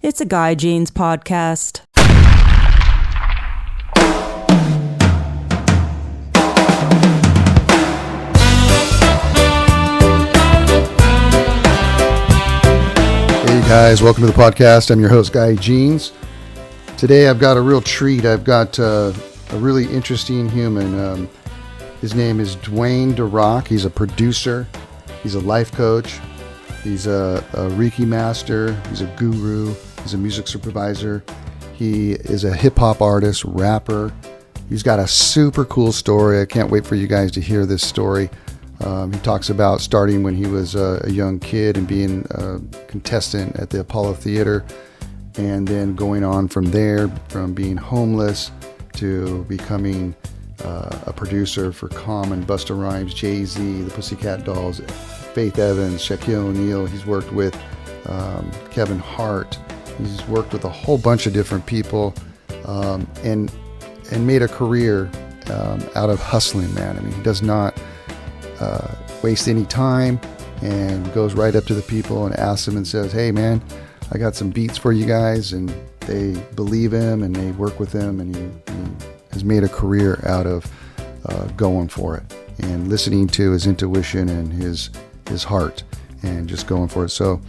It's a Guy Jeans podcast. Hey guys, welcome to the podcast. I'm your host, Guy Jeans. Today I've got a real treat. I've got a really interesting human. His name is Duane DaRock. He's a producer. He's a life coach. He's a Reiki master. He's a guru. He's a music supervisor. He is a hip-hop artist, rapper. He's got a super cool story. I can't wait for you guys to hear this story. He talks about starting when he was a young kid and being a contestant at the Apollo Theater, and then going on from there, from being homeless to becoming a producer for Common, Busta Rhymes, Jay-Z, the Pussycat Dolls, Faith Evans, Shaquille O'Neal. He's worked with Kevin Hart. He's worked with a whole bunch of different people, and made a career out of hustling, man. I mean, he does not waste any time and goes right up to the people and asks them and says, hey, man, I got some beats for you guys. And they believe him and they work with him, and he has made a career out of going for it and listening to his intuition and his heart and just going for it. So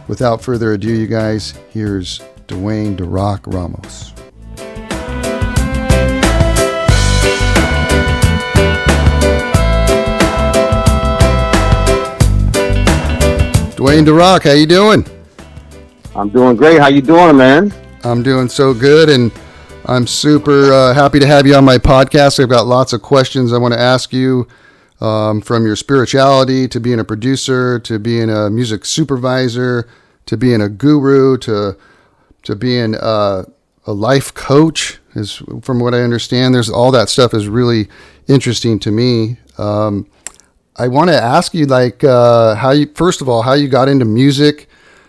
without further ado, you guys, here's Duane DaRock Ramos. Duane DaRock, how you doing? I'm doing great. How you doing, man? I'm doing so good, and I'm super happy to have you on my podcast. I've got lots of questions I want to ask you, from your spirituality to being a producer, to being a music supervisor, to being a guru, to being a life coach. Is from what I understand, there's all that stuff is really interesting to me. I want to ask you, like, how you got into music,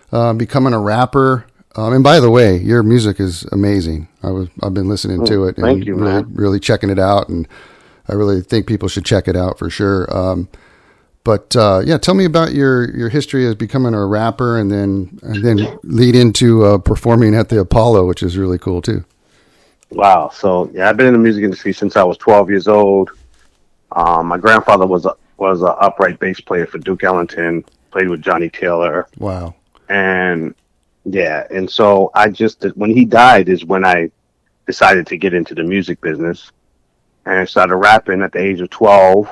becoming a rapper. And by the way, your music is amazing. I've been listening to it and thank you, man. really checking it out, and I really think people should check it out for sure. But tell me about your history as becoming a rapper, and then lead into performing at the Apollo, which is really cool too. Wow. So yeah, I've been in the music industry since I was 12 years old. My grandfather was an upright bass player for Duke Ellington, played with Johnny Taylor. Wow. And so when he died is when I decided to get into the music business and started rapping at the age of 12.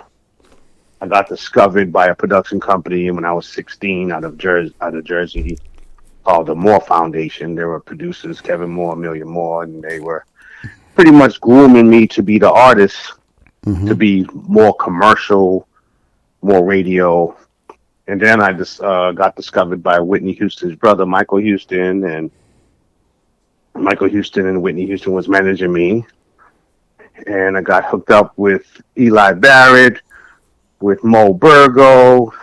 I got discovered by a production company when I was 16 out of Jersey called the Moore Foundation. There were producers, Kevin Moore, Amelia Moore, and they were pretty much grooming me to be the artist, to be more commercial, more radio. And then I just got discovered by Whitney Houston's brother, Michael Houston, and Whitney Houston was managing me. And I got hooked up with Eli Barrett, with Mo Burgo,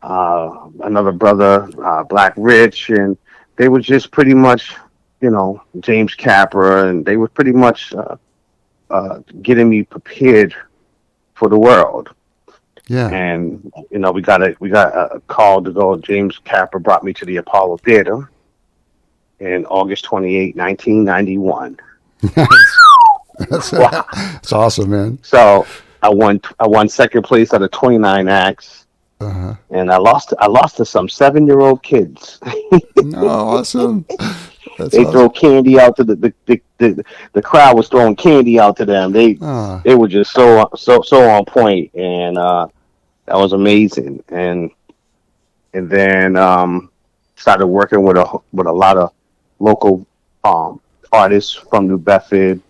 another brother, Black Rich, and they were just pretty much, James Capra, and they were pretty much getting me prepared for the world. Yeah. And we got a call to go. James Capra brought me to the Apollo Theater in August 28, 1991. That's awesome, man. So I won second place out of 29 acts. And I lost to some 7-year-old kids. No, awesome. They throw candy out to the crowd was throwing candy out to them. They were just so on point, and that was amazing. And then started working with a lot of local artists from New Bedford.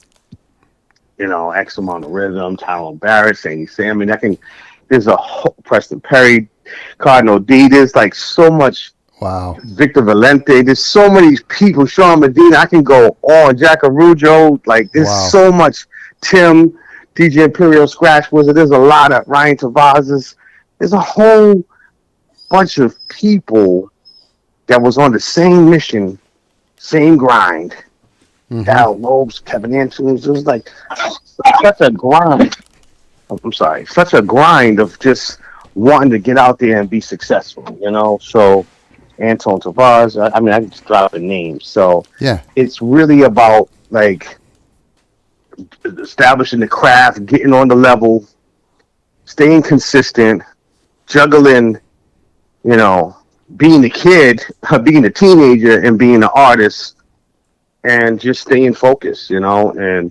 X amount of Rhythm, Tyrone Barrett, Sandy Salmon. There's a whole Preston Perry, Cardinal D. There's like so much. Wow. Victor Valente. There's so many people. Sean Medina. I can go on. Jack Arujo. Like, there's so much. Tim, DJ Imperial, Scratch Wizard. There's a lot of Ryan Tavazes. There's a whole bunch of people that was on the same mission, same grind. Al Lopes, Kevin Anthony. It was like such a grind. Such a grind of just wanting to get out there and be successful, So Anton Tavares. I mean, I can just drop a name. So Yeah. it's really about like establishing the craft, getting on the level, staying consistent, juggling, you know, being a kid, being a teenager, and being an artist, and just staying focused, you know. And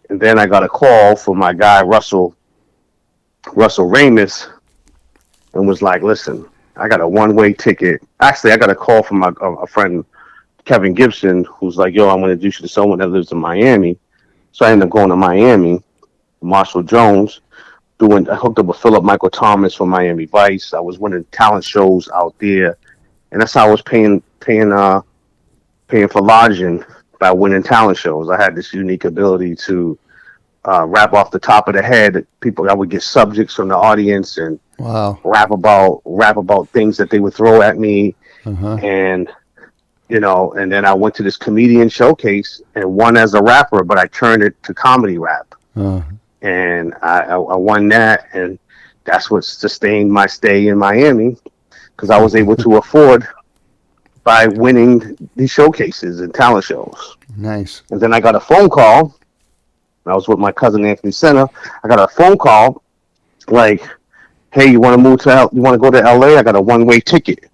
then I got a call from my guy Russell Ramos, and was like, "Listen, I got a one-way ticket." Actually, I got a call from a friend, Kevin Gibson, who's like, "Yo, I'm going to introduce you to someone that lives in Miami." So I ended up going to Miami, Marshall Jones. I hooked up with Philip Michael Thomas from Miami Vice. I was winning talent shows out there, and that's how I was paying for lodging by winning talent shows. I had this unique ability to rap off the top of the head. I would get subjects from the audience and Wow. rap about things that they would throw at me, Uh-huh. and you know. And then I went to this comedian showcase and won as a rapper, but I turned it to comedy rap. And I won that, and that's what sustained my stay in Miami, because I was able to afford by winning these showcases and talent shows. Nice. And then I got a phone call. I was with my cousin Anthony Senna. I got a phone call like, "Hey, you want to go to LA? I got a one-way ticket,"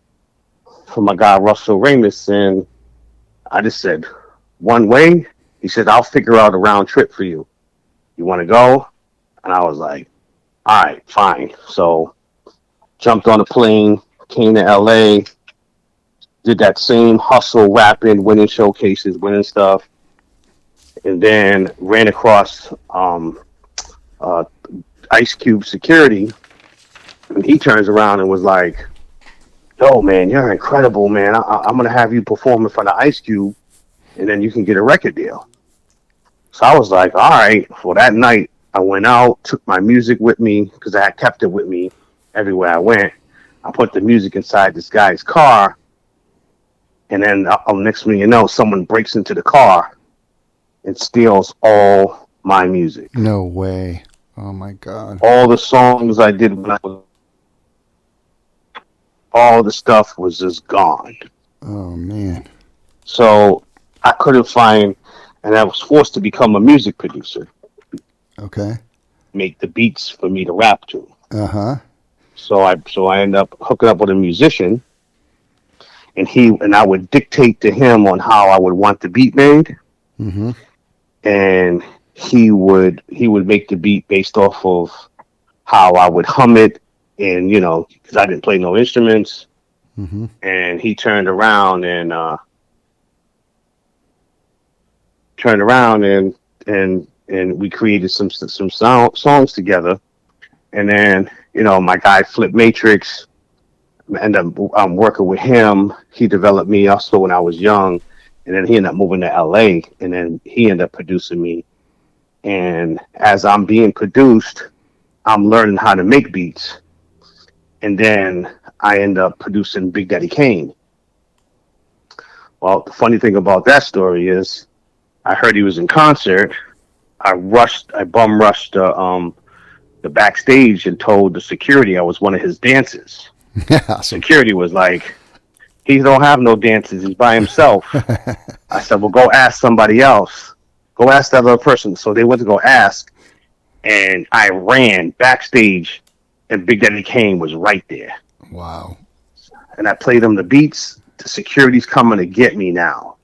from my guy Russell Ramos. And I just said, "One way?" He said, "I'll figure out a round trip for you. You want to go?" And I was like, "All right, fine." So jumped on a plane, came to LA, did that same hustle, rapping, winning showcases, winning stuff, and then ran across Ice Cube security, and he turns around and was like, "Yo, man, you're incredible, man. I'm going to have you perform in front of Ice Cube, and then you can get a record deal." So I was like, all right. Well, that night I went out, took my music with me because I had kept it with me everywhere I went. I put the music inside this guy's car, and then next thing you know, someone breaks into the car and steals all my music. No way. Oh my God. All the songs I did all the stuff was just gone. Oh man. So I couldn't find, and I was forced to become a music producer. Okay. Make the beats for me to rap to. Uh-huh. So I ended up hooking up with a musician, and I would dictate to him on how I would want the beat made. Mm-hmm. And he would make the beat based off of how I would hum it, and you know, because I didn't play no instruments. Mm-hmm. And he turned around and we created some songs together. And then, you know, my guy Flip Matrix, ended up working with him. He developed me also when I was young, and then he ended up moving to LA, and then he ended up producing me. And as I'm being produced, I'm learning how to make beats. And then I end up producing Big Daddy Kane. Well, the funny thing about that story is I heard he was in concert. I bum rushed the backstage and told the security I was one of his dancers. Yeah. Security was like, "He don't have no dancers. He's by himself." I said, "Well, go ask somebody else. Go ask that other person." So they went to go ask, and I ran backstage, and Big Daddy Kane was right there. Wow. And I played him the beats. The security's coming to get me now.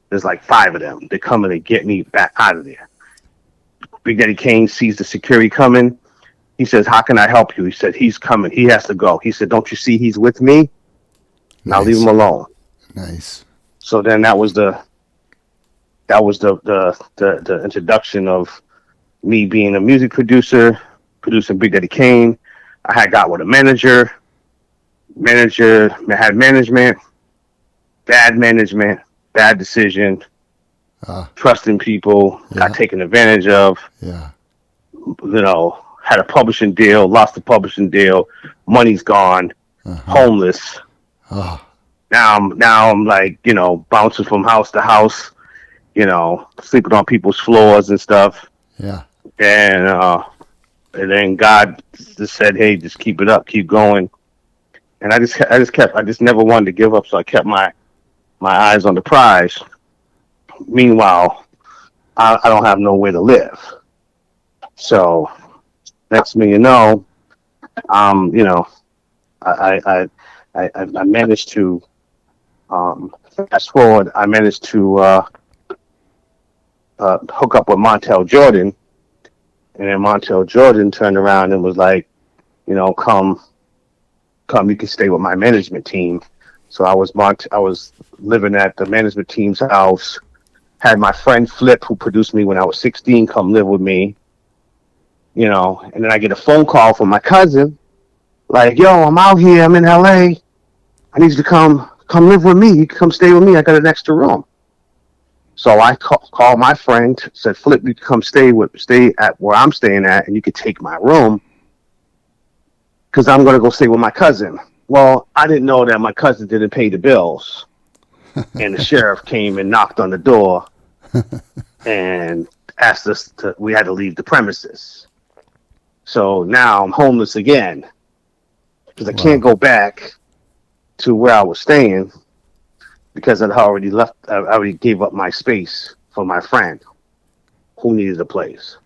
There's like 5 of them. They're coming to get me back out of there. Big Daddy Kane sees the security coming. He says, "How can I help you?" He said, "He's coming. He has to go." He said, "Don't you see he's with me? Now leave him alone." Nice. So then that was the introduction of me being a music producer, producing Big Daddy Kane. I had got with a manager had management, bad decision, trusting people, got taken advantage of. Yeah. You know, had a publishing deal, lost the publishing deal, money's gone, homeless. Oh. Now I'm like, you know, bouncing from house to house, you know, sleeping on people's floors and stuff. Yeah. And then God just said, "Hey, just keep it up, keep going." And I just never wanted to give up, so I kept my eyes on the prize. Meanwhile, I don't have nowhere to live. So next thing you know, you know, I managed to fast forward. I managed to hook up with Montel Jordan, and then Montel Jordan turned around and was like, you know, come, you can stay with my management team. So I was living at the management team's house. Had my friend Flip, who produced me when I was 16, come live with me. You know, and then I get a phone call from my cousin, like, "Yo, I'm out here. I'm in LA. I need you to come live with me. You can come stay with me. I got an extra room." So I called my friend, said, "Flip, you can come stay at where I'm staying at, and you can take my room because I'm going to go stay with my cousin." Well, I didn't know that my cousin didn't pay the bills, and the sheriff came and knocked on the door and asked us we had to leave the premises. So now I'm homeless again because I can't go back to where I was staying because I'd already left. I already gave up my space for my friend who needed a place.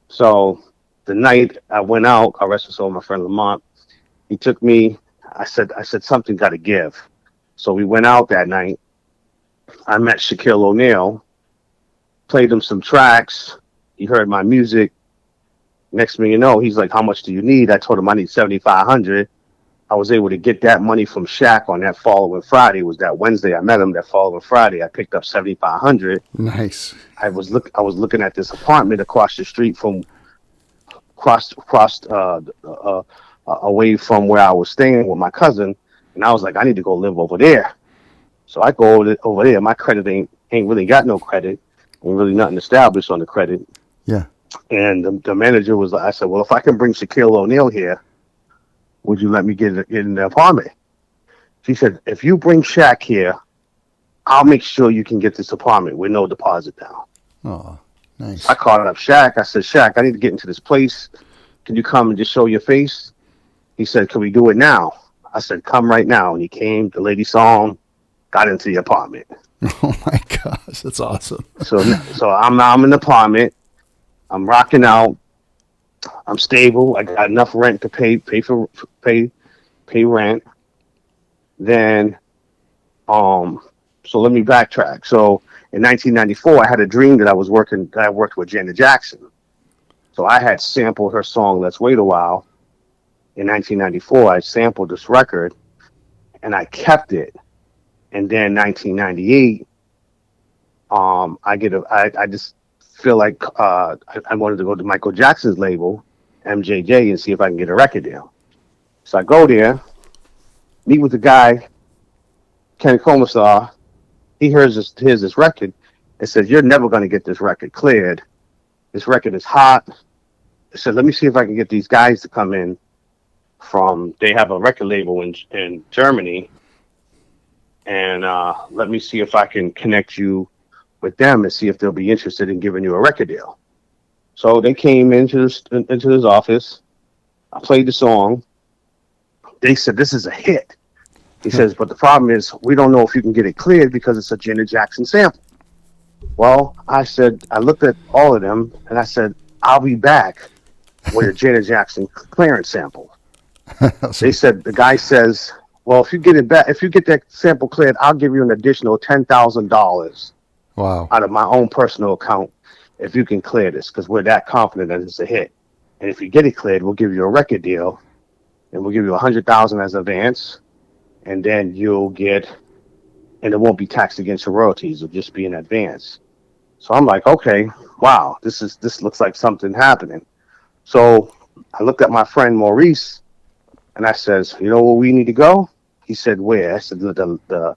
So the night I went out, I rest his soul, my friend Lamont, he took me. I said something got to give. So we went out that night. I met Shaquille O'Neal, played him some tracks. He heard my music. Next thing you know, he's like, "How much do you need?" I told him I need $7,500. I was able to get that money from Shaq on that following Friday. It was that Wednesday I met him. That following Friday, I picked up $7,500. Nice. I was looking at this apartment across the street from away from where I was staying with my cousin, and I was like, I need to go live over there. So I go over there. My credit ain't really got no credit. Ain't really nothing established on the credit. Yeah. And the manager was like, I said, "Well, if I can bring Shaquille O'Neal here, would you let me get in the apartment?" She said, "If you bring Shaq here, I'll make sure you can get this apartment with no deposit down." Oh, nice. I called up Shaq. I said, "Shaq, I need to get into this place. Can you come and just show your face?" He said, "Can we do it now?" I said, "Come right now." And he came. The lady saw him, got into the apartment. Oh my gosh, that's awesome. So I'm in the apartment. I'm rocking out. I'm stable. I got enough rent to pay rent. Then, so let me backtrack. So in 1994, I had a dream that I worked with Janet Jackson. So I had sampled her song "Let's Wait a While." In 1994, I sampled this record, and I kept it. And then 1998, I just feel like I wanted to go to Michael Jackson's label, MJJ, and see if I can get a record deal. So I go there, meet with the guy, Ken Comisar. He hears this record and says, "You're never going to get this record cleared. This record is hot." I said, "Let me see if I can get these guys to come in they have a record label in Germany, and let me see if I can connect you with them and see if they'll be interested in giving you a record deal." So they came into his office. I played the song. They said, "This is a hit." He says, "But the problem is we don't know if you can get it cleared because it's a Janet Jackson sample." Well, I looked at all of them and I said, "I'll be back with a Janet Jackson clearance sample." They said, the guy says, "Well, if you get it back, if you get that sample cleared, I'll give you an additional $10,000 Wow. out of my own personal account if you can clear this, because we're that confident that it's a hit. And if you get it cleared, we'll give you a record deal, and we'll give you $100,000 as advance, and then and it won't be taxed against your royalties. It'll just be in advance." So I'm like, okay, wow, this looks like something happening. So I looked at my friend Maurice, and I says, "You know where we need to go?" He said, "Where?" I said, the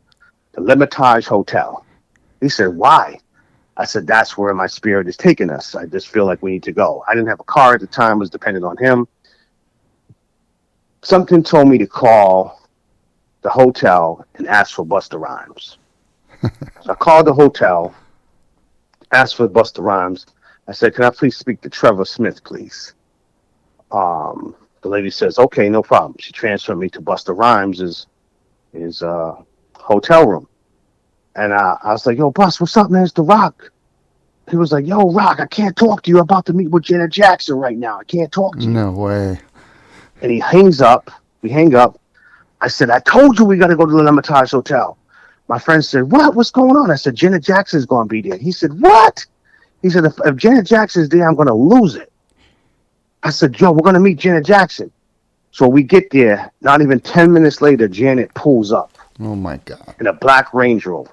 Hermitage Hotel." He said, "Why?" I said, "That's where my spirit is taking us. I just feel like we need to go." I didn't have a car at the time. I was dependent on him. Something told me to call the hotel and ask for Busta Rhymes. So I called the hotel, asked for Busta Rhymes. I said, "Can I please speak to Trevor Smith, please?" The lady says, okay, no problem. She transferred me to Busta Rhymes' his hotel room. And I was like, yo, Bus, what's up, man? It's DaRock. He was like, yo, Rock, I can't talk to you. I'm about to meet with Janet Jackson right now. I can't talk to you. No way. And he hangs up. We hang up. I said, I told you we got to go to the Hermitage Hotel. My friend said, what? What's going on? I said, Janet Jackson's going to be there. He said, what? He said, if Janet Jackson's there, I'm going to lose it. I said, yo, we're going to meet Janet Jackson. So we get there. Not even 10 minutes later, Janet pulls up. Oh, my God. In a black Range Rover.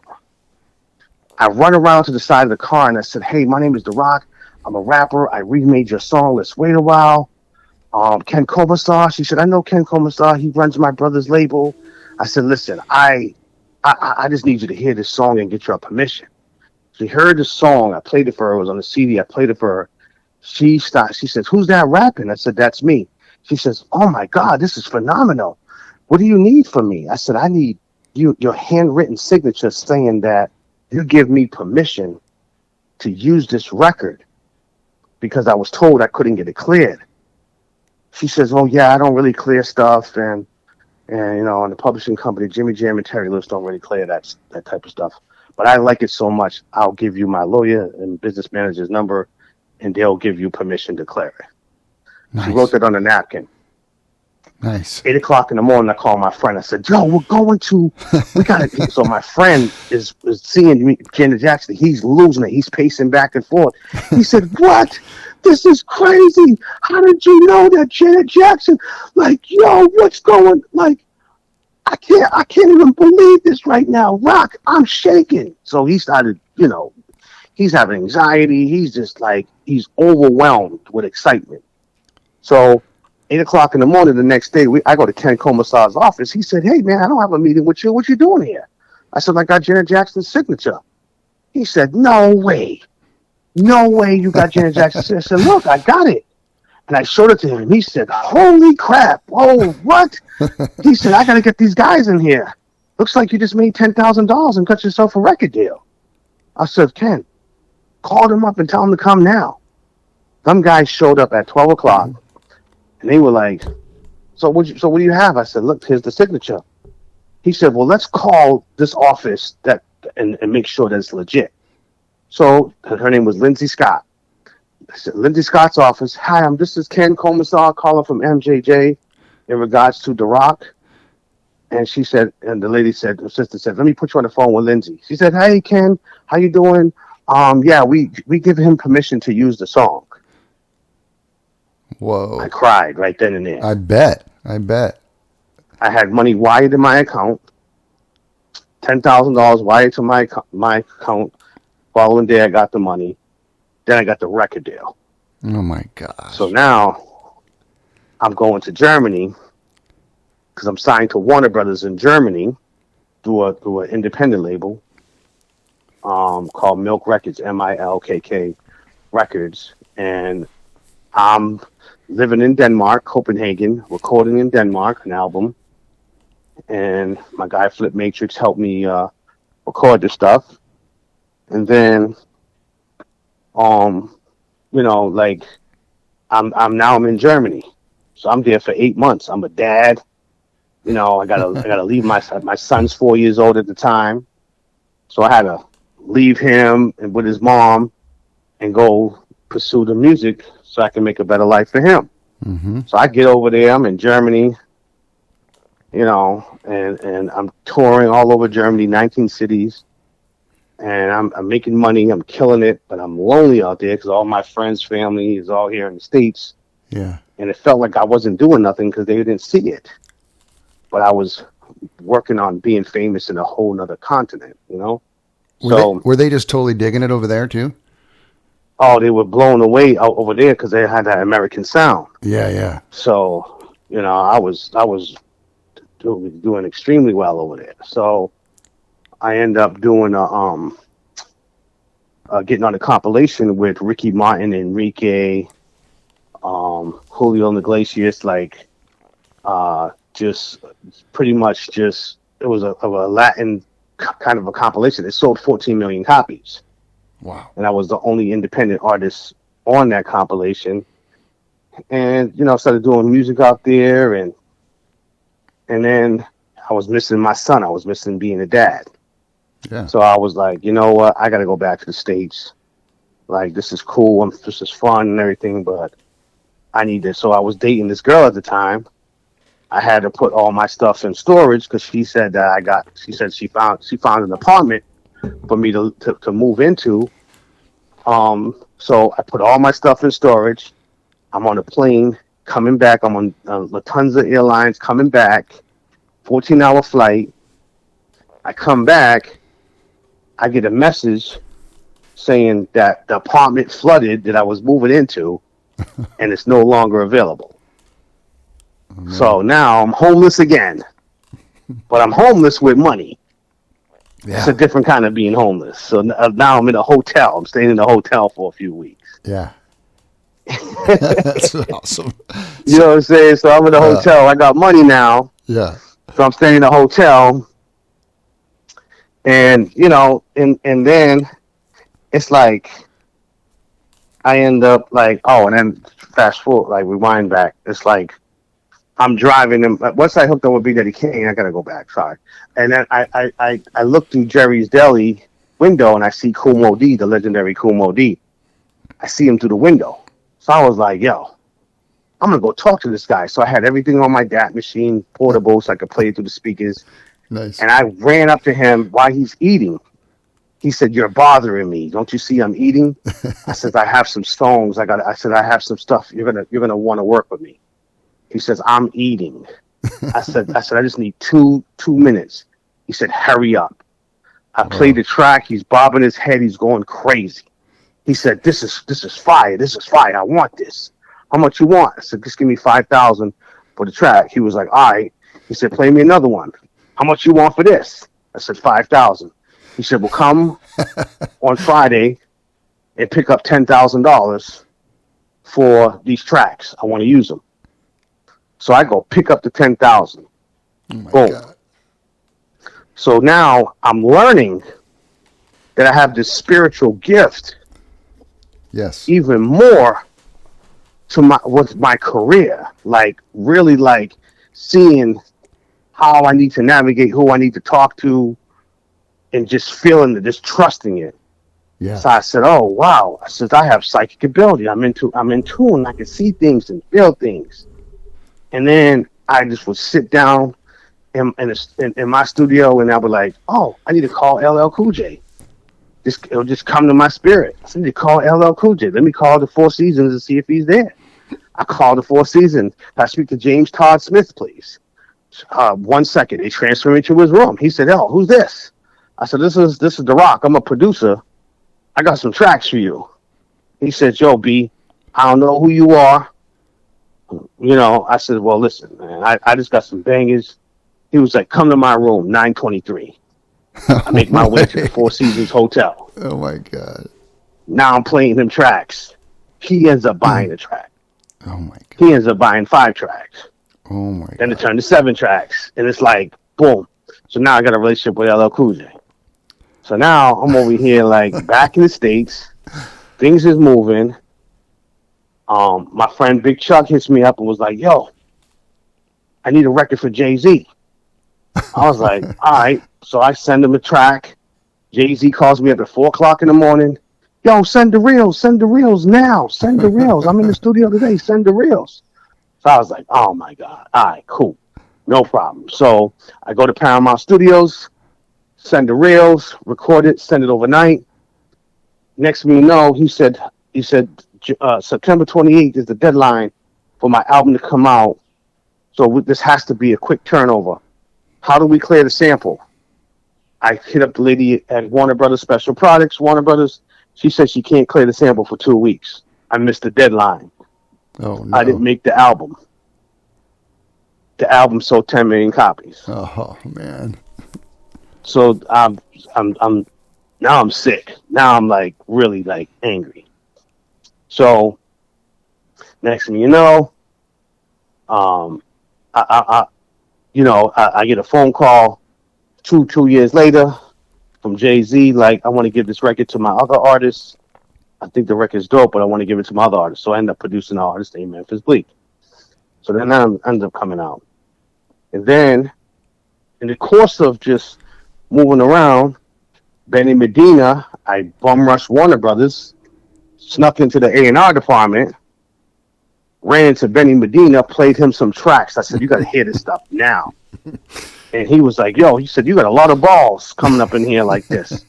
I run around to the side of the car and I said, hey, my name is DaRock. I'm a rapper. I remade your song, Let's Wait a While. Ken Comastar. She said, I know Ken Comastar. He runs my brother's label. I said, listen, I just need you to hear this song and get your permission. She heard the song. I played it for her. It was on the CD. I played it for her. She stopped. She says, who's that rapping? I said, that's me. She says, oh, my God, this is phenomenal. What do you need from me? I said, I need your handwritten signature saying that you give me permission to use this record because I was told I couldn't get it cleared. She says, oh, yeah, I don't really clear stuff. And you know, in the publishing company, Jimmy Jam and Terry Lewis don't really clear that type of stuff. But I like it so much, I'll give you my lawyer and business manager's number, and they'll give you permission to clear it. Nice. She wrote that on a napkin. Nice. 8 o'clock in the morning, I called my friend. I said, yo, we got to. So my friend is seeing Janet Jackson. He's losing it. He's pacing back and forth. He said, what? This is crazy. How did you know that Janet Jackson? Like, yo, what's going? Like, I can't even believe this right now. Rock, I'm shaking. So he started, you know, he's having anxiety. He's just like, he's overwhelmed with excitement. So 8 o'clock in the morning the next day, I go to Ken Comastar's office. He said, hey, man, I don't have a meeting with you. What you doing here? I said, I got Janet Jackson's signature. He said, no way. No way you got Janet Jackson's signature. I said, look, I got it. And I showed it to him. He said, holy crap. Oh, what? He said, I got to get these guys in here. Looks like you just made $10,000 and got yourself a record deal. I said, Ken, call them up and tell them to come now. Some guys showed up at 12 o'clock. And they were like, so what do you have? I said, look, here's the signature. He said, well, let's call this office and make sure that it's legit. So her name was Lindsay Scott. I said, Lindsay Scott's office. Hi, this is Ken Comastar calling from MJJ in regards to DaRock. And she said, and the lady said, her sister said, let me put you on the phone with Lindsay. She said, hey, Ken, how you doing? Yeah, we give him permission to use the song. Whoa. I cried right then and there. I bet. I had money wired in my account, $10,000 wired to my account. Following day, I got the money. Then I got the record deal. Oh, my God. So now I'm going to Germany because I'm signed to Warner Brothers in Germany through an independent label called Milk Records, MILKK Records. And I'm living in Denmark, Copenhagen, recording in Denmark, an album. And my guy Flip Matrix helped me record the stuff. And then, you know, like I'm in Germany, so I'm there for 8 months. I'm a dad, you know. I gotta leave my son's 4 years old at the time, so I had to leave him and with his mom and go pursue the music so I can make a better life for him. Mm-hmm. So I get over there. I'm in Germany, you know, and I'm touring all over Germany, 19 cities. And I'm making money. I'm killing it, but I'm lonely out there because all my friends, family is all here in the States. Yeah. And it felt like I wasn't doing nothing because they didn't see it. But I was working on being famous in a whole nother continent, you know? Were they just totally digging it over there too? Oh, they were blown away out over there because they had that American sound. Yeah. So, you know, I was doing extremely well over there. So I end up doing getting on a compilation with Ricky Martin, Enrique, Julio Iglesias, like just pretty much just it was a Latin kind of a compilation. It sold 14 million copies. Wow! And I was the only independent artist on that compilation. and started doing music out there, and then I was missing my son. I was missing being a dad. Yeah. So I was like, you know what? I got to go back to the States. Like, this is cool. This is fun and everything, but I need this. So I was dating this girl at the time. I had to put all my stuff in storage because she said that she found an apartment for me to move into. So I put all my stuff in storage. I'm on a plane coming back. I'm on Lufthansa Airlines coming back, 14-hour flight. I come back. I get a message saying that the apartment flooded that I was moving into, and it's no longer available. Oh, so now I'm homeless again, but I'm homeless with money. Yeah. It's a different kind of being homeless. So now I'm in a hotel. I'm staying in a hotel for a few weeks. Yeah. That's awesome. You know what I'm saying? So I'm in a hotel. I got money now. Yeah. So I'm staying in a hotel. And, and then it's like I end up like, and then fast forward, like rewind back. It's like I'm driving him. Once I hooked up with Big Daddy Kane, I got to go back. Sorry. And then I look through Jerry's Deli window and I see Kool Moe Dee, the legendary Kool Moe Dee. I see him through the window. So I was like, yo, I'm going to go talk to this guy. So I had everything on my DAT machine, portable, so I could play it through the speakers. Nice. And I ran up to him while he's eating. He said, "You're bothering me. Don't you see I'm eating?" I said, "I have some songs. I have some stuff. You're gonna want to work with me." He says, "I'm eating." I said, "I just need two minutes." He said, "Hurry up." I played the track. He's bobbing his head. He's going crazy. He said, "This is fire. This is fire. I want this. How much you want?" I said, "Just give me $5,000 for the track." He was like, "All right." He said, "Play me another one. How much you want for this?" I said, $5,000. He said, "Well, come on Friday and pick up $10,000 for these tracks. I want to use them." So I go pick up the 10,000. Oh my Boom. God. So now I'm learning that I have this spiritual gift. Yes. Even more with my career, like really like seeing how I need to navigate, who I need to talk to, and just feeling it, just trusting it. Yeah. So I said, "Oh wow!" I said, "I have psychic ability. I'm in tune. I can see things and feel things." And then I just would sit down in my studio, and I would like, "Oh, I need to call LL Cool J." It'll just come to my spirit. I said, "I need to call LL Cool J. Let me call the Four Seasons and see if he's there." I called the Four Seasons. "Can I speak to James Todd Smith, please?" 1 second. They transfer me to his room. He said, "Oh, who's this?" I said, This is DaRock. I'm a producer. I got some tracks for you." He said, "Yo, B, I don't know who you are." I said, "Well, listen, man, I just got some bangers." He was like, "Come to my room, 923. I make my way to the Four Seasons Hotel. Oh my God. Now I'm playing him tracks. He ends up buying the track. Oh my God. He ends up buying 5 tracks. Oh my God. Then it turned to 7 tracks. And it's like, boom. So now I got a relationship with LL Cool J. So now I'm over here like back in the States. Things is moving. My friend Big Chuck hits me up and was like, "Yo, I need a record for Jay-Z." I was like, "All right." So I send him a track. Jay-Z calls me up at 4:00 in the morning. "Yo, send the reels now. Send the reels. I'm in the studio today. Send the reels." So I was like, "Oh my God. All right, cool. No problem." So I go to Paramount Studios, send the reels, record it, send it overnight. Next thing you know, he said, September 28th is the deadline for my album to come out. So this has to be a quick turnover. How do we clear the sample? I hit up the lady at Warner Brothers Special Products, Warner Brothers. She said she can't clear the sample for 2 weeks. I missed the deadline. Oh no. I didn't make the album. The album sold 10 million copies. Oh man. So now I'm sick. Now I'm like really like angry. So next thing you know, I get a phone call two years later from Jay-Z, like, "I want to give this record to my other artists." I I think the record's dope, but I want to give it to my other artist. So I end up producing an artist named Memphis Bleak. So then that ends up coming out. And then, in the course of just moving around, Benny Medina, I bum rushed Warner Brothers, snuck into the A&R department, ran into Benny Medina, played him some tracks. I said, you got to hear this stuff now. And he was like, yo, he said, you got a lot of balls coming up in here like this.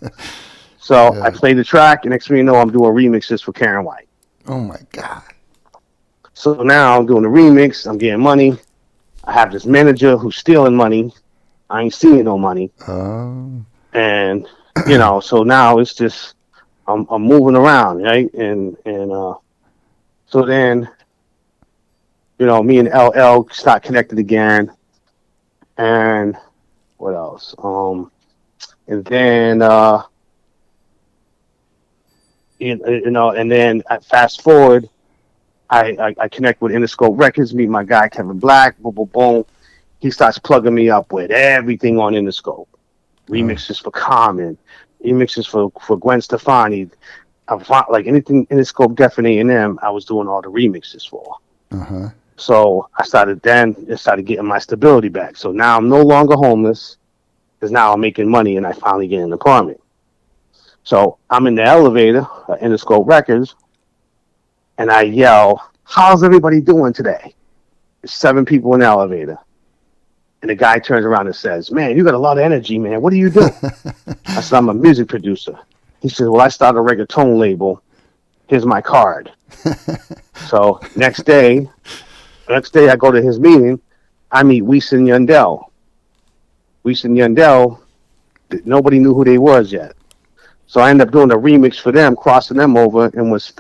So I played the track, and next thing you know, I'm doing remixes for Karen White. Oh, my God. So now I'm doing the remix. I'm getting money. I have this manager who's stealing money. I ain't seeing no money. And, you know, so now it's just, I'm moving around, right? And so then, you know, me and LL start connected again. And what else? And then, you know, and then I fast forward, I connect with Interscope Records, meet my guy Kevin Black, boom, boom, boom. He starts plugging me up with everything on Interscope. Remixes for Common, remixes for Gwen Stefani. Like anything Interscope, Def and A&M, I was doing all the remixes for. So I started getting my stability back. So now I'm no longer homeless, because now I'm making money and I finally get an apartment. So I'm in the elevator at Interscope Records, and I yell, how's everybody doing today? There's 7 people in the elevator. And the guy turns around and says, man, you got a lot of energy, man. What do you do? I said, I'm a music producer. He said, well, I started a reggaeton label. Here's my card. So next day I go to his meeting. I meet Wisen Y Yandel. Wisen Y Yandel, nobody knew who they was yet. So I ended up doing a remix for them, crossing them over, and was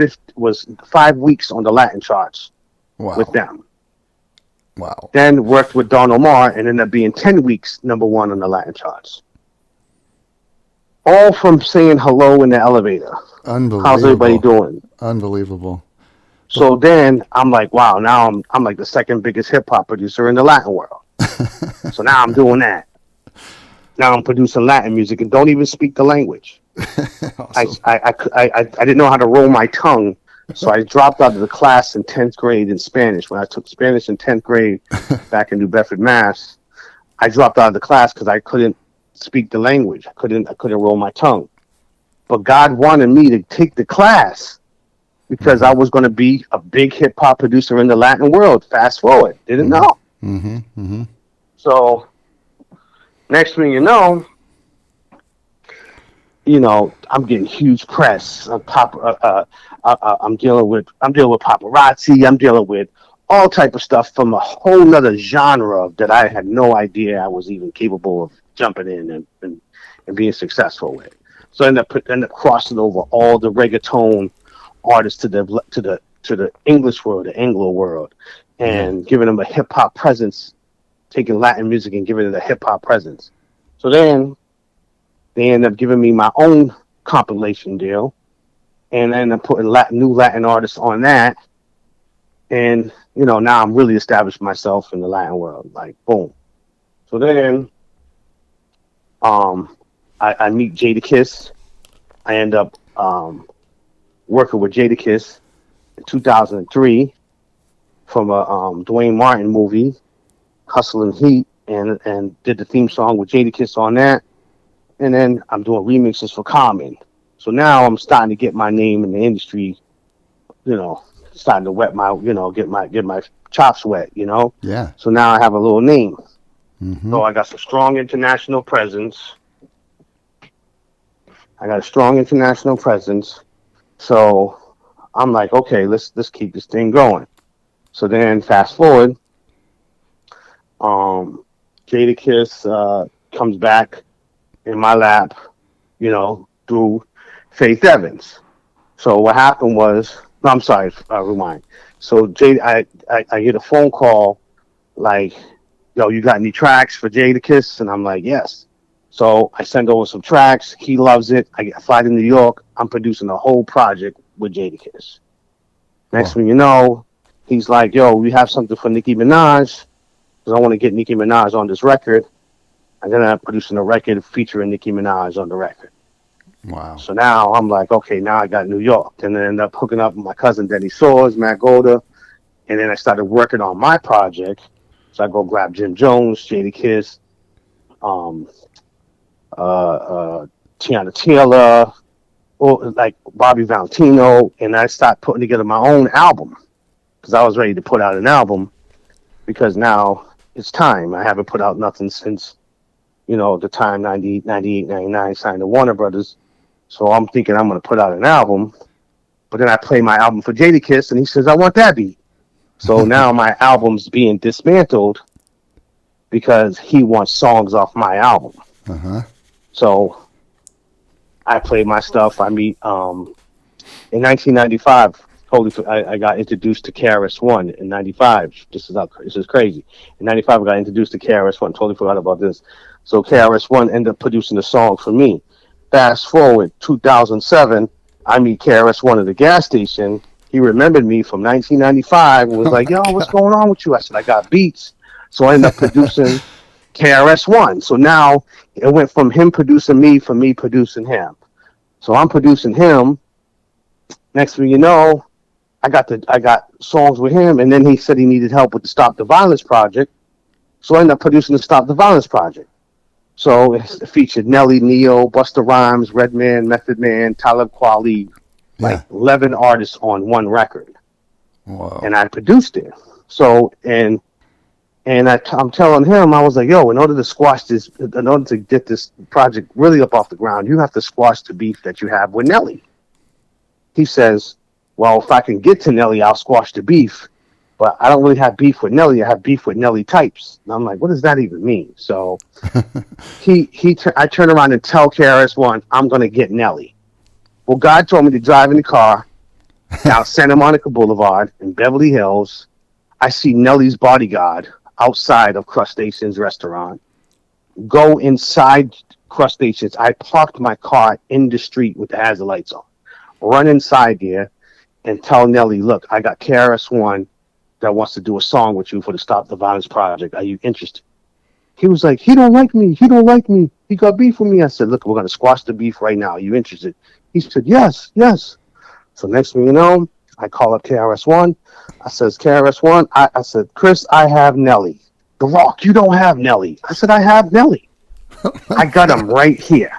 5 weeks on the Latin charts with them. Wow. Then worked with Don Omar and ended up being 10 weeks #1 on the Latin charts. All from saying hello in the elevator. Unbelievable. How's everybody doing? Unbelievable. So then I'm like, wow, now I'm like the second biggest hip hop producer in the Latin world. So now I'm doing that. Now I'm producing Latin music and don't even speak the language. Awesome. I didn't know how to roll my tongue, so I dropped out of the class in 10th grade in Spanish. When I took Spanish in 10th grade back in New Bedford, Mass, I dropped out of the class because I couldn't speak the language. I couldn't roll my tongue. But God wanted me to take the class because I was going to be a big hip hop producer in the Latin world. Fast forward, didn't know. So next thing you know, I'm getting huge press. I'm dealing with paparazzi. I'm dealing with all type of stuff from a whole nother genre that I had no idea I was even capable of jumping in and being successful with. So I end up crossing over all the reggaeton artists to the English world, the Anglo world, and giving them a hip hop presence, taking Latin music and giving it a hip hop presence. So then they end up giving me my own compilation deal, and I end up putting new Latin artists on that. And, now I'm really established myself in the Latin world, like, boom. So then I meet Jadakiss. I end up working with Jadakiss in 2003 from a Duane Martin movie, Hustle and Heat, and did the theme song with Jadakiss on that. And then I'm doing remixes for Common. So now I'm starting to get my name in the industry, starting to wet my, get my chops wet, Yeah. So now I have a little name. So I got some strong international presence. So I'm like, okay, let's keep this thing going. So then fast forward, Jadakiss comes back in my lap, through Faith Evans. So what happened was, no, I'm sorry, rewind. So I get a phone call like, yo, you got any tracks for Jadakiss? And I'm like, yes. So I send over some tracks. He loves it. I fly to New York. I'm producing a whole project with Jadakiss. Next thing you know, he's like, yo, we have something for Nicki Minaj, because I want to get Nicki Minaj on this record. I'm going to producing a record featuring Nicki Minaj on the record. Wow. So now I'm like, okay, now I got New York. And then I ended up hooking up with my cousin Denny Swords, Matt Golder. And then I started working on my project. So I go grab Jim Jones, Jadakiss, Tiana Taylor, or like Bobby Valentino, and I start putting together my own album because I was ready to put out an album because now it's time. I haven't put out nothing since, the time 98, 99, signed to Warner Brothers. So I'm thinking I'm going to put out an album, but then I play my album for Jadakiss, and he says, I want that beat. So now my album's being dismantled because he wants songs off my album. Uh-huh. So I play my stuff. I meet in 1995. I got introduced to KRS-One in 95. This is crazy. In 95, I got introduced to KRS-One. Totally forgot about this. So KRS-One ended up producing a song for me. Fast forward 2007, I meet KRS-One at the gas station. He remembered me from 1995 and was like, "Yo, what's going on with you?" I said, "I got beats." So I ended up producing KRS-One. So now it went from him producing me, from me producing him. So I'm producing him. Next thing you know, I got songs with him, and then he said he needed help with the Stop the Violence project. So I ended up producing the Stop the Violence project. So it featured Nelly, Neo, Busta Rhymes, Redman, Method Man, Talib Kweli, like 11 artists on one record. Wow. And I produced it. So I'm telling him, I was like, yo, in order to get this project really up off the ground, you have to squash the beef that you have with Nelly. He says, well, if I can get to Nelly, I'll squash the beef. But I don't really have beef with Nelly. I have beef with Nelly types. And I'm like, what does that even mean? So I turn around and tell KRS-One, I'm going to get Nelly. Well, God told me to drive in the car down Santa Monica Boulevard in Beverly Hills. I see Nelly's bodyguard outside of Crustacean's restaurant. Go inside Crustacean's. I parked my car in the street with the hazard lights on. Run inside there and tell Nelly, look, I got KRS-One that wants to do a song with you for the Stop the Violence project. Are you interested? He was like, he don't like me. He don't like me. He got beef with me. I said, look, we're going to squash the beef right now. Are you interested? He said, yes. So next thing you know, I call up KRS-One. I says, KRS-One, I said, Chris, I have Nelly. DaRock, you don't have Nelly. I said, I have Nelly. I got him right here.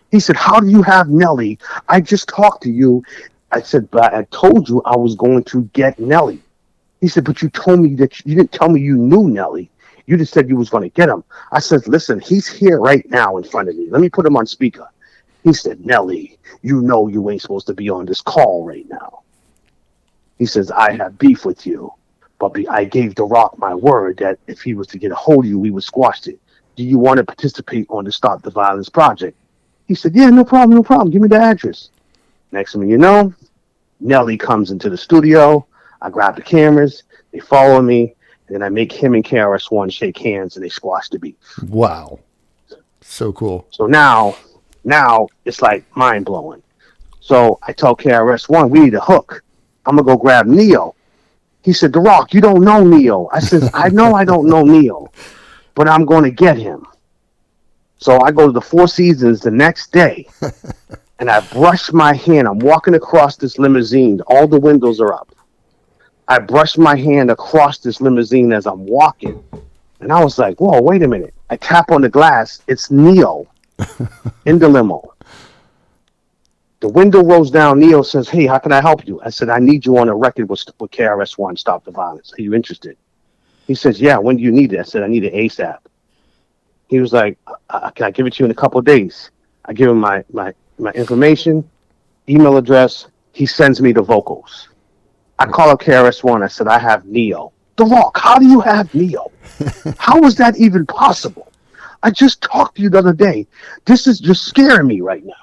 He said, how do you have Nelly? I just talked to you. I said, but I told you I was going to get Nelly. He said, but you told me that you didn't tell me you knew Nelly. You just said you was going to get him. I said, listen, he's here right now in front of me. Let me put him on speaker. He said, Nelly, you know you ain't supposed to be on this call right now. He says, I have beef with you, but I gave DaRock my word that if he was to get a hold of you, we would squash it. Do you want to participate on the Stop the Violence project? He said, yeah, no problem. Give me the address. Next thing you know, Nelly comes into the studio. I grab the cameras. They follow me. And then I make him and KRS-One shake hands, and they squash the beef. Wow. So cool. So now it's like mind-blowing. So I tell KRS-One, we need a hook. I'm going to go grab Neo. He said, DaRock, you don't know Neo. I said, I know I don't know Neo, but I'm going to get him. So I go to the Four Seasons the next day, and I brush my hand. I'm walking across this limousine. All the windows are up. I brush my hand across this limousine as I'm walking. And I was like, whoa, wait a minute. I tap on the glass. It's Neo in the limo. The window rolls down. Neo says, hey, how can I help you? I said, I need you on a record with KRS-One, Stop the Violence. Are you interested? He says, yeah, when do you need it? I said, I need it ASAP. He was like, can I give it to you in a couple of days? I give him my information, email address. He sends me the vocals. I call up KRS-One. I said, I have Neo. DaRock, how do you have Neo? How is that even possible? I just talked to you the other day. This is just scaring me right now.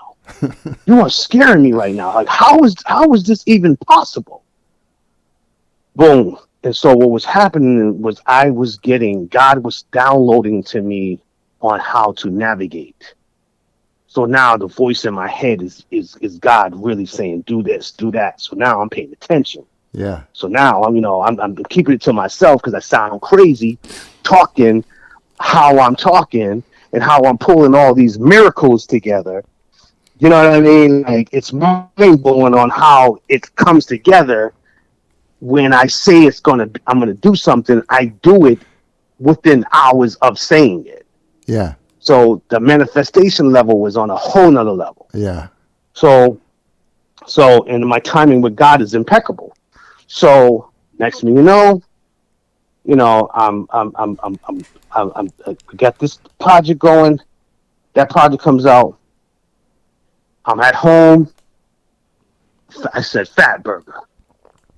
You are scaring me right now. Like, how is this even possible? Boom. And so what was happening was God was downloading to me on how to navigate. So now the voice in my head is God really saying, do this, do that. So now I'm paying attention. Yeah. So now I'm keeping it to myself because I sound crazy talking how I'm talking and how I'm pulling all these miracles together. You know what I mean? Like, it's mind blowing on how it comes together. When I say I'm gonna do something, I do it within hours of saying it. Yeah. So the manifestation level was on a whole nother level. Yeah. So and my timing with God is impeccable. So next thing you know, I'm got this project going. That project comes out. I'm at home. I said Fat Burger.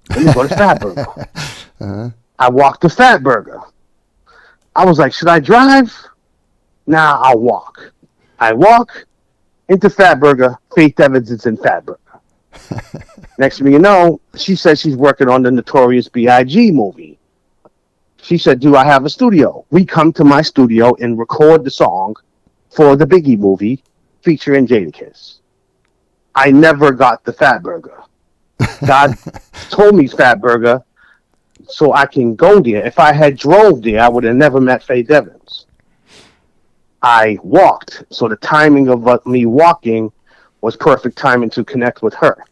Let me go to Fat Burger. Uh-huh. I walked to Fat Burger. I was like, should I drive? Nah, I'll walk. I walk into Fat Burger. Faith Evans is in Fat Burger. Next thing you know, she said she's working on the Notorious B.I.G. movie. She said, do I have a studio? We come to my studio and record the song for the Biggie movie featuring Jadakiss. I never got the Fat Burger. God told me Fat Burger so I can go there. If I had drove there, I would have never met Faith Evans. I walked, so the timing of me walking was perfect timing to connect with her.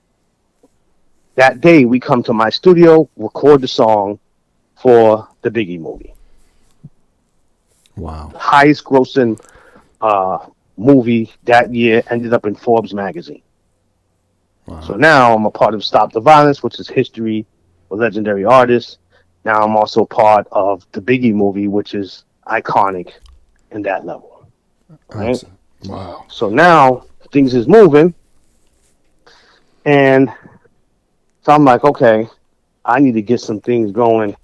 That day, we come to my studio, record the song for the Biggie movie. Wow. Highest grossing movie that year, ended up in Forbes magazine. Wow. So now I'm a part of Stop the Violence, which is history with legendary artists. Now I'm also part of the Biggie movie, which is iconic in that level. Right? Wow. So now things is moving. And so I'm like, okay, I need to get some things going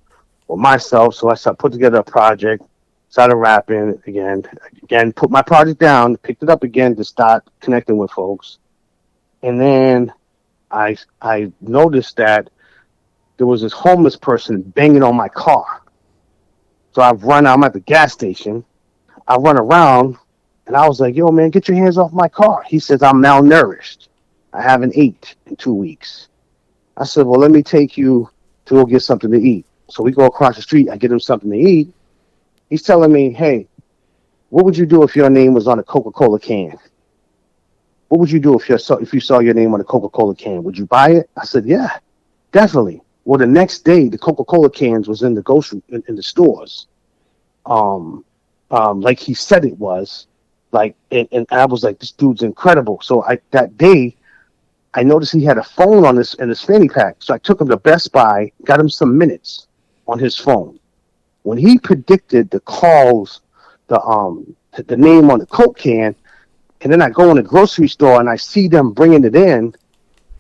for myself. So I started put together a project, started rapping again, put my project down, picked it up again to start connecting with folks. And then I noticed that there was this homeless person banging on my car. So I'm at the gas station. I run around and I was like, yo, man, get your hands off my car. He says, I'm malnourished. I haven't ate in 2 weeks. I said, well, let me take you to go get something to eat. So we go across the street. I get him something to eat. He's telling me, hey, what would you do if your name was on a Coca-Cola can? What would you do if you saw your name on a Coca-Cola can? Would you buy it? I said, yeah, definitely. Well, the next day, the Coca-Cola cans was in the in the stores, like he said it was. Like, and I was like, this dude's incredible. So that day, I noticed he had a phone in his fanny pack. So I took him to Best Buy, got him some minutes on his phone. When he predicted the calls, the name on the Coke can, and then I go in the grocery store and I see them bringing it in,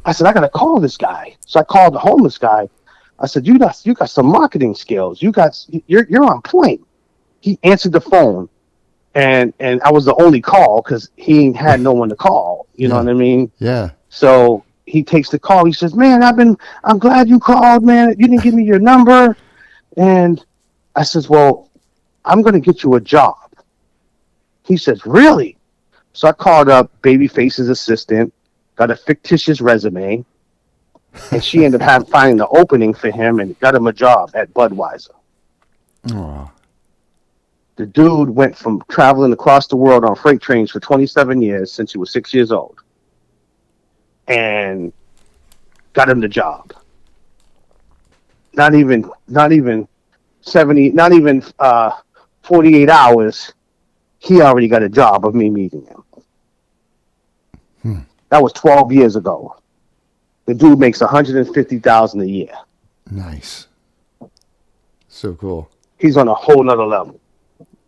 I said, I got to call this guy. So I called the homeless guy. I said, you got some marketing skills. You're on point. He answered the phone, and I was the only call because he had no one to call. You know what I mean? Yeah. So he takes the call. He says, man, I'm glad you called, man. You didn't give me your number. And I says, well, I'm going to get you a job. He says, really? So I called up Babyface's assistant, got a fictitious resume, and she ended up finding the opening for him and got him a job at Budweiser. Oh. The dude went from traveling across the world on freight trains for 27 years since he was 6 years old and got him the job. Not even 48 hours, he already got a job of me meeting him. That was 12 years ago. The dude makes $150,000 a year. Nice. So cool. He's on a whole nother level.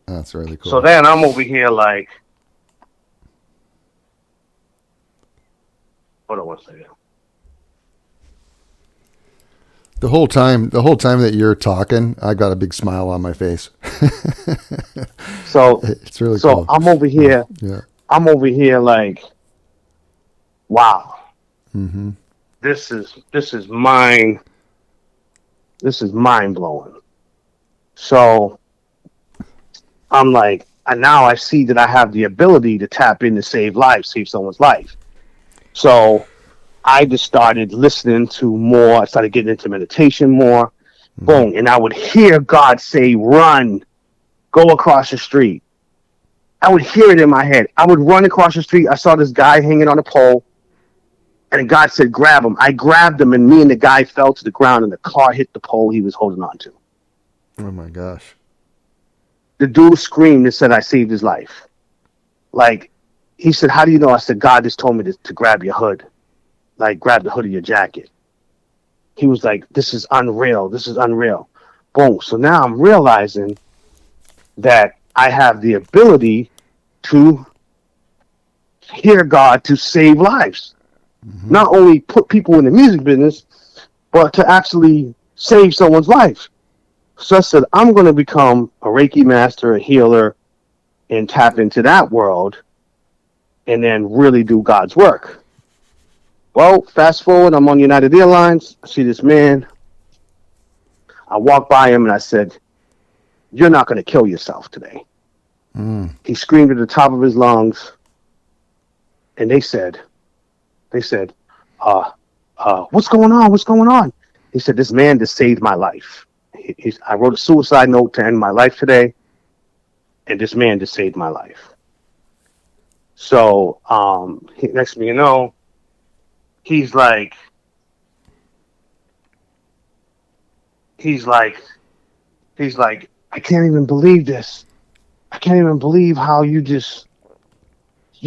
That's really cool. So then I'm over here like, hold on one second. The whole time that you're talking, I got a big smile on my face. So it's really cool. So I'm over here. Yeah. I'm over here like, wow. Mm-hmm. This is mind blowing. So I'm like, and now I see that I have the ability to tap in to save someone's life. So I just started listening to more. I started getting into meditation more. Mm-hmm. Boom. And I would hear God say, run, go across the street. I would hear it in my head. I would run across the street. I saw this guy hanging on a pole, and God said, grab him. I grabbed him, and me and the guy fell to the ground, and the car hit the pole he was holding on to. Oh, my gosh. The dude screamed and said, I saved his life. Like, he said, how do you know? I said, God just told me to grab your hood. Like, grab the hood of your jacket. He was like, this is unreal. This is unreal. Boom. So now I'm realizing that I have the ability to hear God to save lives. Mm-hmm. Not only put people in the music business, but to actually save someone's life. So I said, I'm going to become a Reiki master, a healer, and tap into that world and then really do God's work. Well, fast forward, I'm on United Airlines. I see this man. I walk by him and I said, you're not going to kill yourself today. He screamed at the top of his lungs. And they said, what's going on? What's going on? He said, this man just saved my life. I wrote a suicide note to end my life today. And this man just saved my life. So, next thing you know, he's like, I can't even believe this. I can't even believe how you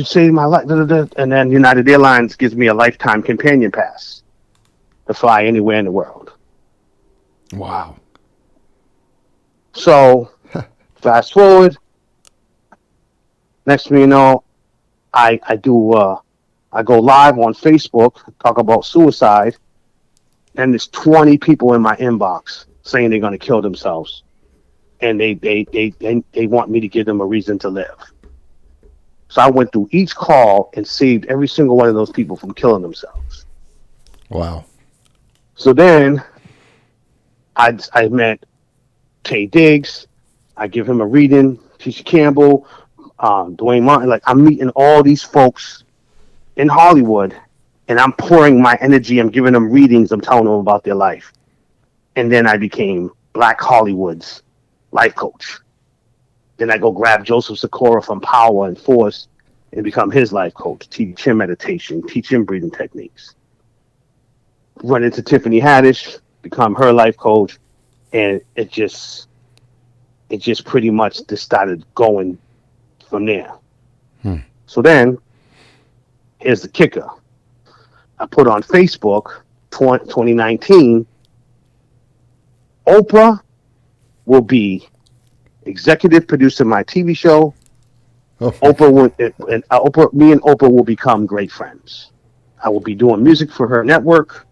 saved my life. And then United Airlines gives me a lifetime companion pass to fly anywhere in the world. Wow. So, fast forward. Next thing you know, I go live on Facebook, talk about suicide, and there's 20 people in my inbox saying they're going to kill themselves, and they want me to give them a reason to live. So I went through each call and saved every single one of those people from killing themselves. Wow. So then I met Tay Diggs. I give him a reading. Tisha Campbell, Dwayne Martin. Like, I'm meeting all these folks in Hollywood, and I'm pouring my energy. I'm giving them readings. I'm telling them about their life. And then I became Black Hollywood's life coach. Then I go grab Joseph Sikora from Power and Force and become his life coach, teach him meditation, teach him breathing techniques. Run into Tiffany Haddish, become her life coach, and it just pretty much just started going from there. So then, here's the kicker. I put on Facebook 2019, Oprah will be executive producer of my TV show. Me and Oprah will become great friends. I will be doing music for her network.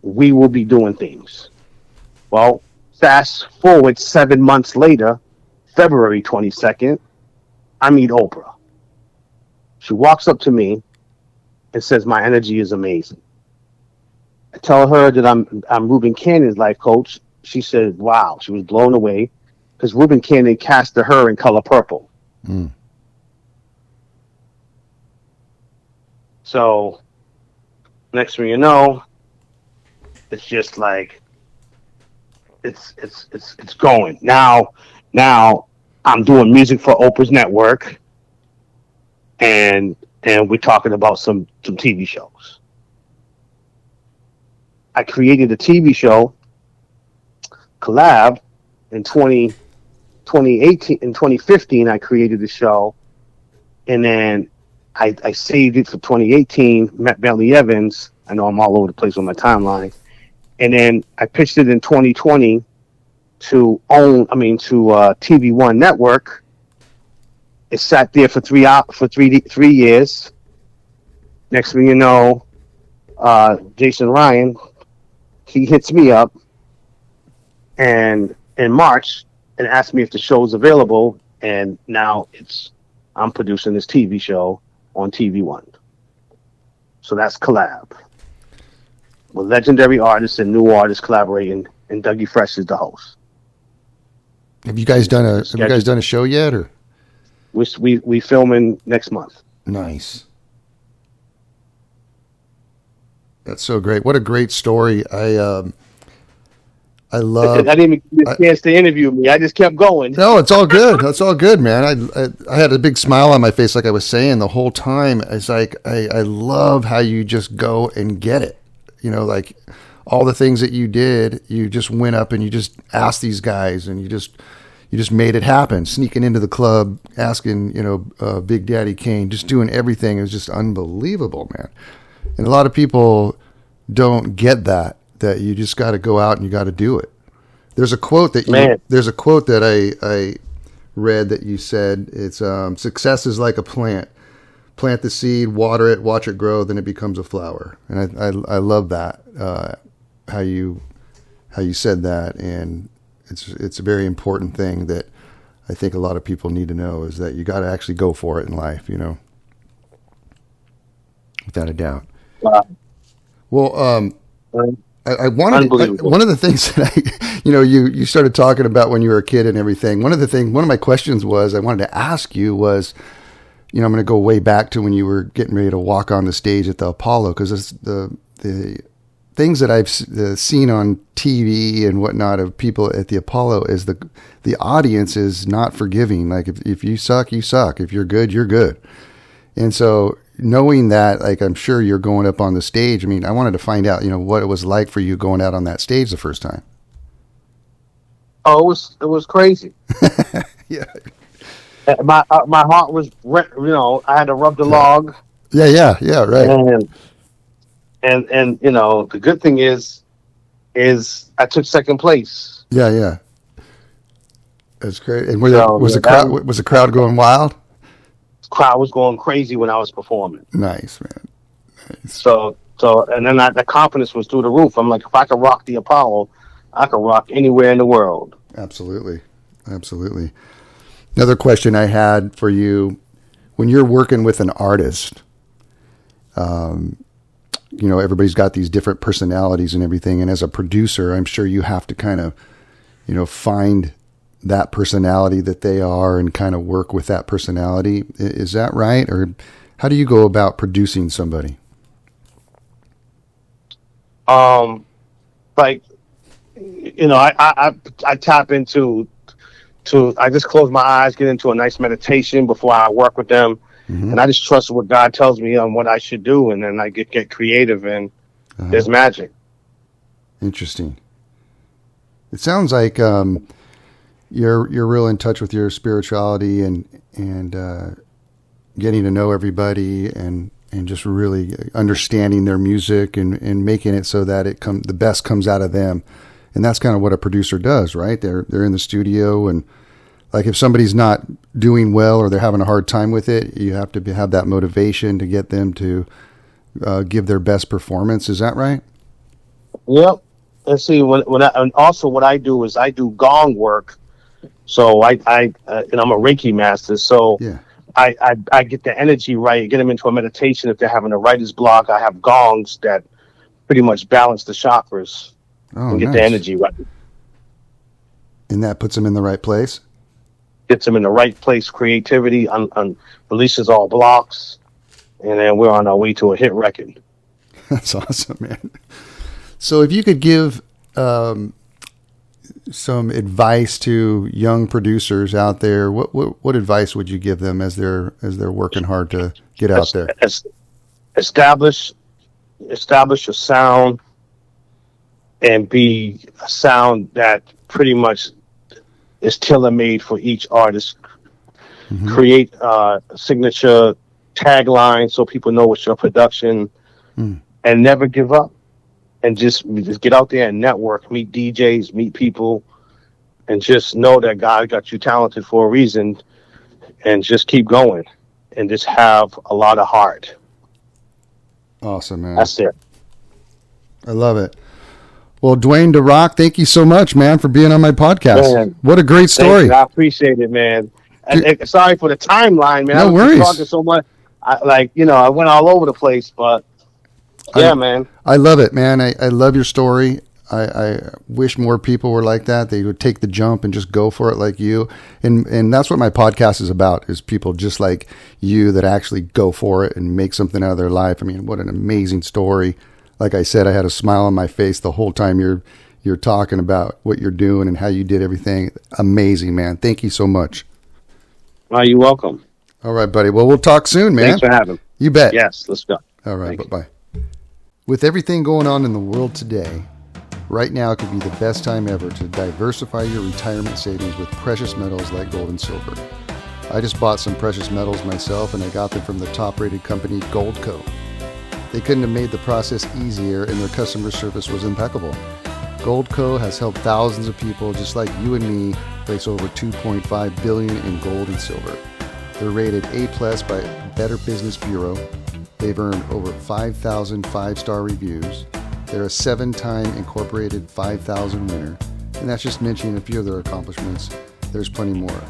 We will be doing things. Well, fast forward 7 months later, February 22nd, I meet Oprah. She walks up to me and says, my energy is amazing. I tell her that I'm Reuben Cannon's life coach. She said, wow. She was blown away because Reuben Cannon casted her in Color Purple. So next thing you know, it's just like it's going. Now I'm doing music for Oprah's network, and we're talking about some TV shows. I created a TV show collab in 2018. In 2015, I created the show, and then I saved it for 2018. Met Bentley Evans. I know I'm all over the place on my timeline, and then I pitched it in 2020 to TV One Network. It sat there for 3 years. Next thing you know, Jason Ryan, he hits me up and in March and asked me if the show's available, and now I'm producing this TV show on TV One. So that's collab with legendary artists and new artists collaborating, and Dougie Fresh is the host. Have you guys done a show yet, or? We filming next month. Nice. That's so great. What a great story. I love. I didn't even get a chance to interview me. I just kept going. No, it's all good. That's all good, man. I had a big smile on my face, like I was saying the whole time. It's like I love how you just go and get it. You know, like all the things that you did, you just went up and you just asked these guys, and you just made it happen. Sneaking into the club, asking, Big Daddy Kane, just doing everything. It was just unbelievable, man. And a lot of people don't get that you just got to go out and you got to do it. There's a quote that I read that you said, it's success is like a plant. Plant the seed, water it, watch it grow, then it becomes a flower. And I love that, how you said that. And it's a very important thing that I think a lot of people need to know, is that you got to actually go for it in life, without a doubt. Wow. Well, I wanted one of the things that you started talking about when you were a kid and everything. One of my questions was, I wanted to ask you was, I'm going to go way back to when you were getting ready to walk on the stage at the Apollo, because the things that I've seen on TV and whatnot of people at the Apollo is the audience is not forgiving. Like if you suck, you suck. If you're good, you're good. And so knowing that, like, I'm sure you're going up on the stage. I mean, I wanted to find out, what it was like for you going out on that stage the first time. Oh, it was crazy. Yeah. My heart was, I had to rub the log. Yeah, right. And the good thing is I took second place. Yeah. That's great. And was the crowd going wild? Crowd was going crazy when I was performing. Nice, man. Nice. So and then the confidence was through the roof. I'm like, if I could rock the Apollo, I could rock anywhere in the world. Absolutely. Another question I had for you, when you're working with an artist, everybody's got these different personalities and everything. And as a producer, I'm sure you have to kind of, find that personality that they are and kind of work with that personality. Is that right? Or how do you go about producing somebody? I tap into, I just close my eyes, get into a nice meditation before I work with them. Mm-hmm. And I just trust what God tells me on what I should do. And then I get creative, and there's magic. Interesting. It sounds like, you're real in touch with your spirituality and getting to know everybody and just really understanding their music and making it so that the best comes out of them. And that's kind of what a producer does, right? They're in the studio, and like if somebody's not doing well or they're having a hard time with it, you have to have that motivation to get them to give their best performance. Is that right? Yep. And see, and also what I do is I do gong work. So and I'm a Reiki master. So yeah. I get the energy right, get them into a meditation. If they're having a writer's block, I have gongs that pretty much balance the chakras and get the energy right. And that puts them in the right place? Gets them in the right place, creativity, releases all blocks, and then we're on our way to a hit record. That's awesome, man. So if you could give some advice to young producers out there, what advice would you give them as they're working hard to get out there? Establish your sound, and be a sound that pretty much is tailor-made for each artist. Mm-hmm. Create a signature tagline so people know it's your production, and never give up. And just get out there and network, meet DJs, meet people, and just know that God got you talented for a reason, and just keep going and just have a lot of heart. Awesome, man. That's it. I love it. Well, Duane DaRock, thank you so much, man, for being on my podcast. Man, what a great story. I appreciate it, man. And sorry for the timeline, man. No worries. Talking so much. I went all over the place, but yeah, man. I love it, man. I love your story. I wish more people were like that. They would take the jump and just go for it like you. And that's what my podcast is about, is people just like you that actually go for it and make something out of their life. I mean, what an amazing story. Like I said, I had a smile on my face the whole time you're you're talking about what you're doing and how you did everything. Amazing, man. Thank you so much. Well, you're welcome. All right, buddy. Well, we'll talk soon, man. Thanks for having me. You bet. Yes, let's go. All right, Thanks. bye-bye. With everything going on in the world today, right now could be the best time ever to diversify your retirement savings with precious metals like gold and silver. I just bought some precious metals myself, and I got them from the top-rated company Goldco. They couldn't have made the process easier, and their customer service was impeccable. Goldco has helped thousands of people just like you and me place over $2.5 billion in gold and silver. They're rated A+ by Better Business Bureau. They've earned over 5,000 5-star reviews. They're a 7-time Incorporated 5,000 winner. And that's just mentioning a few of their accomplishments. There's plenty more.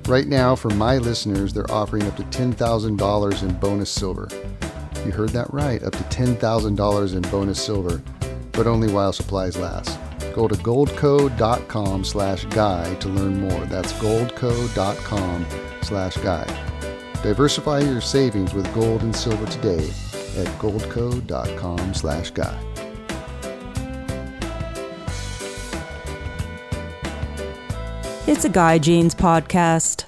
Right now, for my listeners, they're offering up to $10,000 in bonus silver. You heard that right, up to $10,000 in bonus silver, but only while supplies last. Go to goldco.com/guy to learn more. That's goldco.com/guy. Diversify your savings with gold and silver today at goldco.com/guy. It's a Guy Jeans podcast.